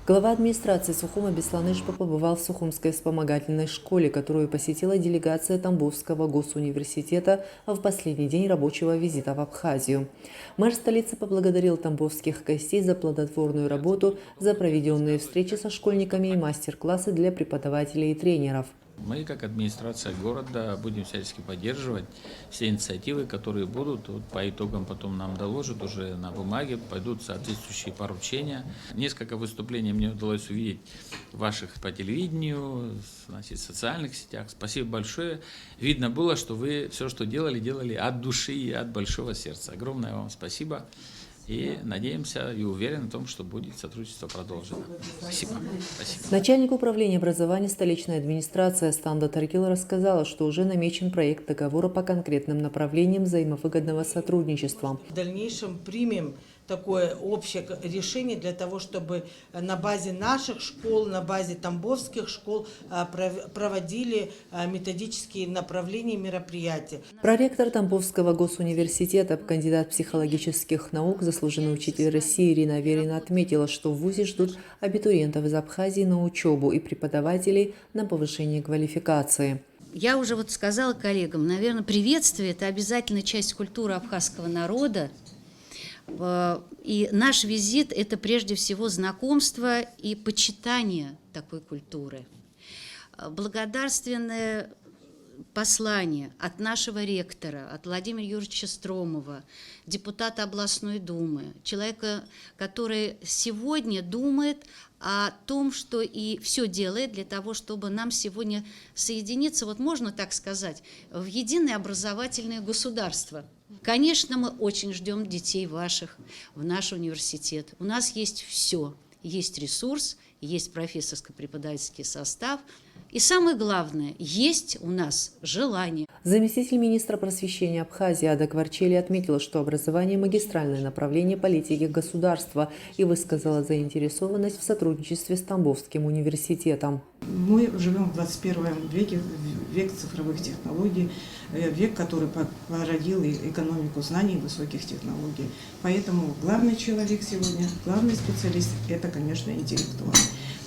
Глава администрации Сухума Бесланышпа побывал в Сухумской вспомогательной школе, которую посетила делегация Тамбовского госуниверситета в последний день рабочего визита в Абхазию. Мэр столицы поблагодарил тамбовских гостей за плодотворную работу, за проведенные встречи со школьниками и мастер-классы для преподавателей и тренеров. Мы, как администрация города, будем всячески поддерживать все инициативы, которые будут. Вот по итогам потом нам доложат уже на бумаге, пойдут соответствующие поручения. Несколько выступлений мне удалось увидеть ваших по телевидению, значит, в социальных сетях. Спасибо большое. Видно было, что вы все, что делали от души и от большого сердца. Огромное вам спасибо. И надеемся и уверены в том, что будет сотрудничество продолжено. Спасибо. Спасибо. Начальник управления образования столичной администрации Астанда Таркил рассказала, что уже намечен проект договора по конкретным направлениям взаимовыгодного сотрудничества. В дальнейшем примем такое общее решение для того, чтобы на базе наших школ, на базе тамбовских школ проводили методические направления мероприятия. Проректор Тамбовского госуниверситета, кандидат психологических наук, заслуженный учитель России Ирина Аверина отметила, что в ВУЗе ждут абитуриентов из Абхазии на учебу и преподавателей на повышение квалификации. Я уже сказала коллегам, наверное, приветствие – это обязательная часть культуры абхазского народа. И наш визит – это прежде всего знакомство и почитание такой культуры. Благодарственное послание от нашего ректора, от Владимира Юрьевича Стромова, депутата областной думы, человека, который сегодня думает о том, что и все делает для того, чтобы нам сегодня соединиться, вот можно так сказать, в единое образовательное государство. Конечно, мы очень ждем детей ваших в наш университет. У нас есть все. Есть ресурс, есть профессорско-преподавательский состав. И самое главное, есть у нас желание. Заместитель министра просвещения Абхазии Ада Кварчели отметила, что образование – магистральное направление политики государства и высказала заинтересованность в сотрудничестве с Тамбовским университетом. Мы живем в 21 веке, век цифровых технологий, век, который породил экономику знаний и высоких технологий. Поэтому главный человек сегодня, главный специалист – это, конечно, интеллектуал.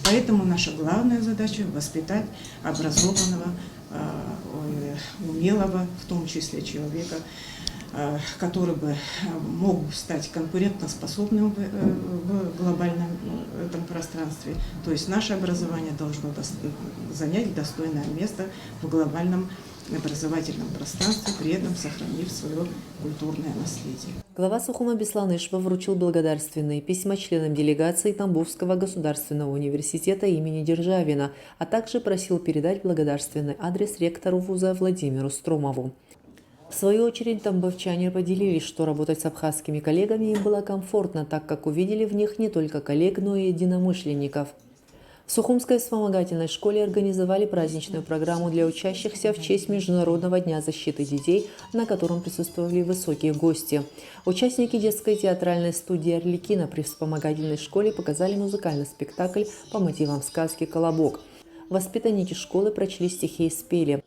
Поэтому наша главная задача – воспитать образованного, умелого, в том числе человека, который бы мог стать конкурентоспособным в глобальном этом пространстве. То есть наше образование должно занять достойное место в глобальном образовательном пространстве, при этом сохранив свое культурное наследие. Глава Сухума Бесланышпа вручил благодарственные письма членам делегации Тамбовского государственного университета имени Державина, а также просил передать благодарственный адрес ректору вуза Владимиру Стромову. В свою очередь, тамбовчане поделились, что работать с абхазскими коллегами им было комфортно, так как увидели в них не только коллег, но и единомышленников. В Сухумской вспомогательной школе организовали праздничную программу для учащихся в честь Международного дня защиты детей, на котором присутствовали высокие гости. Участники детской театральной студии «Арлекино» при вспомогательной школе показали музыкальный спектакль по мотивам сказки «Колобок». Воспитанники школы прочли стихи и спели.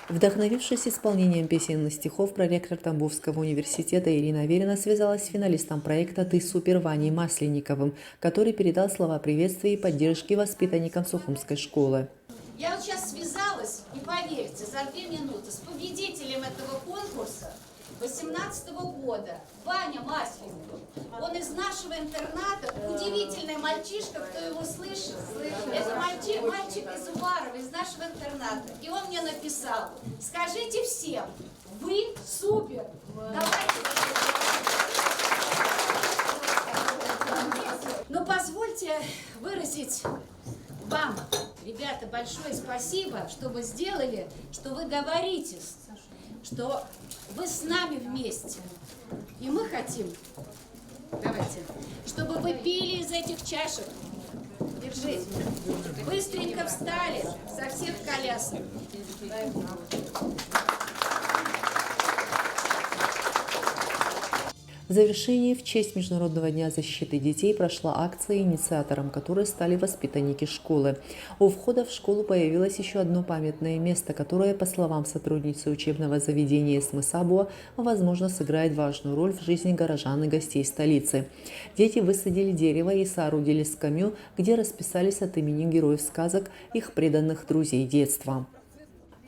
Вдохновившись исполнением песенных стихов, проректор Тамбовского университета Ирина Аверина связалась с финалистом проекта «Ты супер» Ваней Масленниковым, который передал слова приветствия и поддержки воспитанникам Сухумской школы. Я вот сейчас связалась, и поверьте, за 2 минуты с победителем этого конкурса 2018 года, Ваня Масленников. Он из нашего интерната, удивительный мальчишка, кто его слышит. Это мальчик из Уварова, из нашего интерната. И он мне написал: скажите всем, вы супер. Давайте. Но позвольте выразить вам, ребята, большое спасибо, что вы сделали, что вы говорите, что вы с нами вместе. И мы хотим, давайте, чтобы вы пили из этих чашек. Держите. Быстренько встали со всех колясок. В завершении, в честь Международного дня защиты детей прошла акция, инициатором которой стали воспитанники школы. У входа в школу появилось еще одно памятное место, которое, по словам сотрудницы учебного заведения СМ Сабуа, возможно, сыграет важную роль в жизни горожан и гостей столицы. Дети высадили дерево и соорудили скамью, где расписались от имени героев сказок, их преданных друзей детства.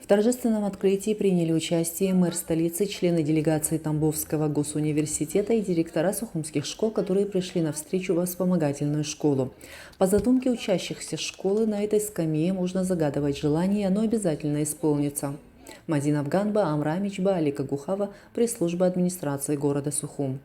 В торжественном открытии приняли участие мэр столицы, члены делегации Тамбовского госуниверситета и директора сухумских школ, которые пришли на встречу в вспомогательную школу. По задумке учащихся школы на этой скамье можно загадывать желание, и оно обязательно исполнится. Мадина Афганба, Амра Амичба, Алика Гухава, пресс-служба администрации города Сухум.